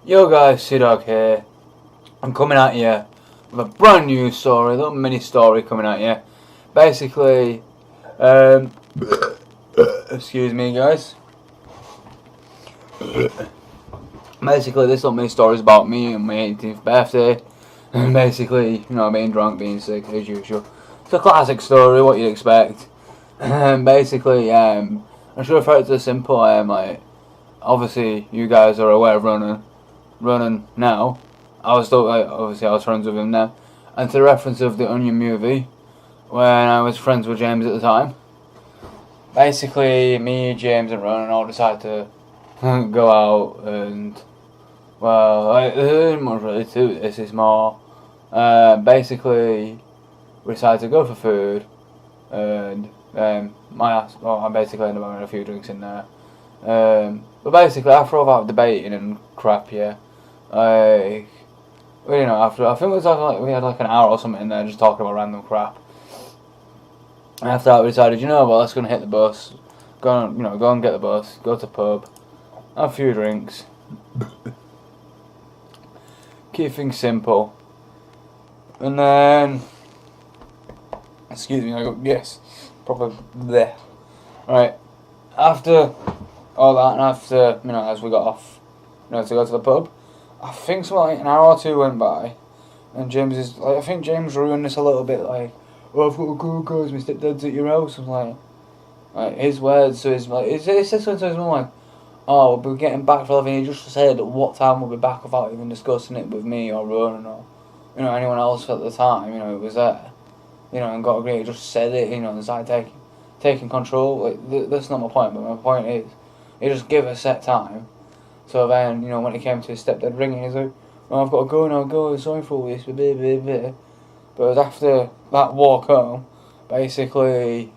Yo guys, Sidog here. I'm coming at you with a brand new story, a little mini story coming at you. Basically, excuse me guys. Basically, this little mini story is about me and my 18th birthday. And basically, being drunk, being sick, as usual. It's a classic story, what you'd expect. Basically, I'm sure if it's as simple, obviously you guys are aware of running now. I was friends with him then. And to the reference of the Onion movie, when I was friends with James at the time, basically me, James and Ronan all decided to go out and, there isn't much really to this, it's more, basically we decided to go for food, and I basically ended up having a few drinks in there. But basically after all that debating and crap, after I think it was we had like an hour or something in there just talking about random crap. And after that we decided, let's go and hit the bus, go and get the bus, go to the pub, have a few drinks, keep things simple, and then, excuse me, I got probably there. Right, after all that and after as we got off, to go to the pub. I think something like an hour or two went by, and I think James ruined this a little bit, I've got to go because my stepdad's at your house. I'm like his words, so he said something to his mum we'll be getting back for 11. He just said what time we'll be back without even discussing it with me or Ronan or, anyone else at the time, it was there, and got agreed. He just said it, and started taking control. That's not my point, but my point is, he just gave a set time. So then, when he came to his stepdad ringing, he's like, I've got to go now, sorry for all this, blah, blah, blah, blah. But it was after that walk home, basically,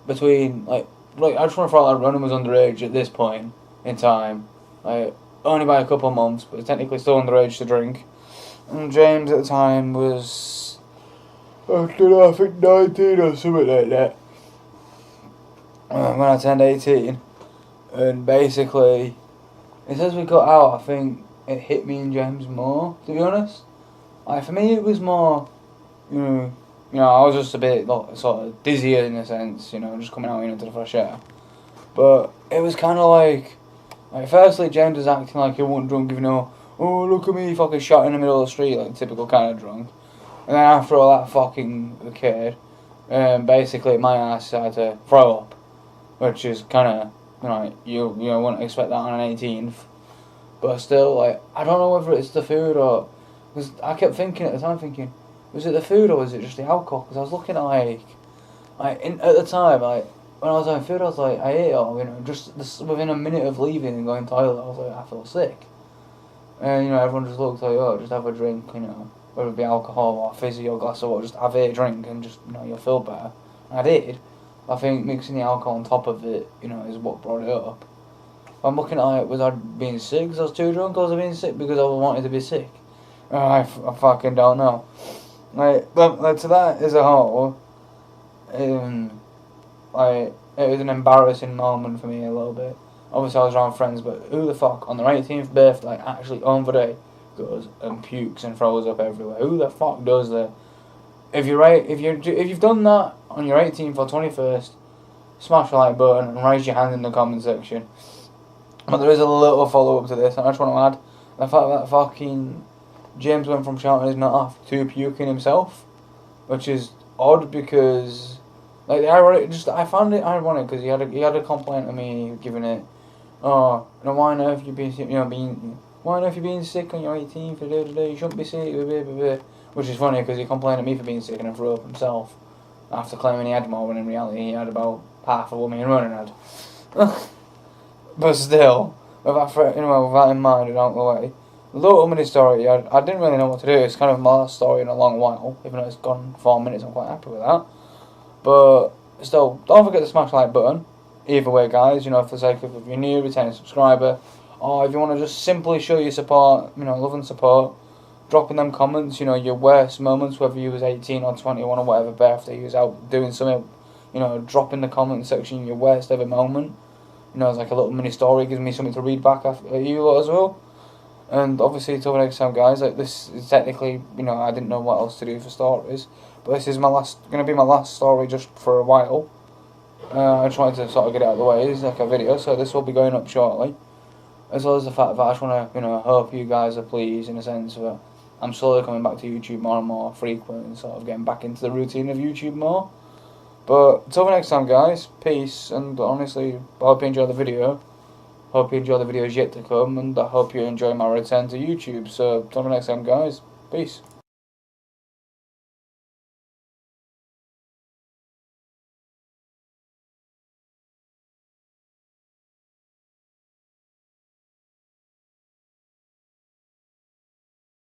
between, I just want to throw out that Ronan was underage at this point in time. Only by a couple of months, but technically still underage to drink. And James at the time was, I think 19 or something like that. When I turned 18. And basically, it says we got out, I think it hit me and James more, to be honest. For me it was more, I was just a bit sort of dizzier in a sense, just coming out into the fresh air. But it was kind of like firstly James was acting like he wasn't drunk, even though, oh look at me fucking shot in the middle of the street, like typical kind of drunk. And then after all that fucking occurred, basically my ass started to throw up, which is kind of, you wouldn't expect that on an 18th, but still, I don't know whether it's the food or, because I kept thinking at the time, was it the food or was it just the alcohol? Because I was looking at at the time, when I was having food, I was like, I ate it all, just within a minute of leaving and going to the toilet, I was like, I feel sick, and everyone just looked like, just have a drink, whether it be alcohol or fizzy or glass of water, just have a drink and just, you'll feel better. And I did. I think mixing the alcohol on top of it, is what brought it up. I'm looking at was I being sick because I was too drunk, or was I being sick because I wanted to be sick? I fucking don't know. But to that as a whole, it was an embarrassing moment for me a little bit. Obviously I was around friends, but who the fuck on their 18th birthday, actually on the day, goes and pukes and throws up everywhere? Who the fuck does that? If you've done that on your 18th or 21st, smash the like button and raise your hand in the comment section. But there is a little follow up to this, and I just want to add the fact that fucking James went from shouting his nut off to puking himself, which is odd because I found it ironic because he had a complaint of me giving it. Why on earth you being why on earth you being sick on your 18th? You shouldn't be sick. Blah, blah, blah. Which is funny because he complained at me for being sick and then threw up himself after claiming he had more, when in reality he had about half of what me and Ronan had. But still, with that in mind and out of the way, the little mini story, I didn't really know what to do. It's kind of my last story in a long while, even though it's gone 4 minutes. I'm quite happy with that. But still, don't forget to smash the like button. Either way, guys, for the sake of, if you're new, return a subscriber, or if you want to just simply show your support, love and support, drop in them comments, your worst moments, whether you was 18 or 21 or whatever birthday you was out doing something, drop in the comment section your worst ever moment. you know, as like a little mini story, it gives me something to read back at you lot as well. And obviously, until next time, guys. Like, this is technically, you know, I didn't know what else to do for stories, but this is gonna be my last story just for a while. I just wanted to sort of get it out of the way. It's like a video, so this will be going up shortly. As well as the fact that I just want to, you know, hope you guys are pleased in a sense that I'm slowly coming back to YouTube more and more frequent and sort of getting back into the routine of YouTube more. But until the next time, guys, peace, and honestly, I hope you enjoy the video. Hope you enjoy the videos yet to come, and I hope you enjoy my return to YouTube. So, until the next time, guys, peace.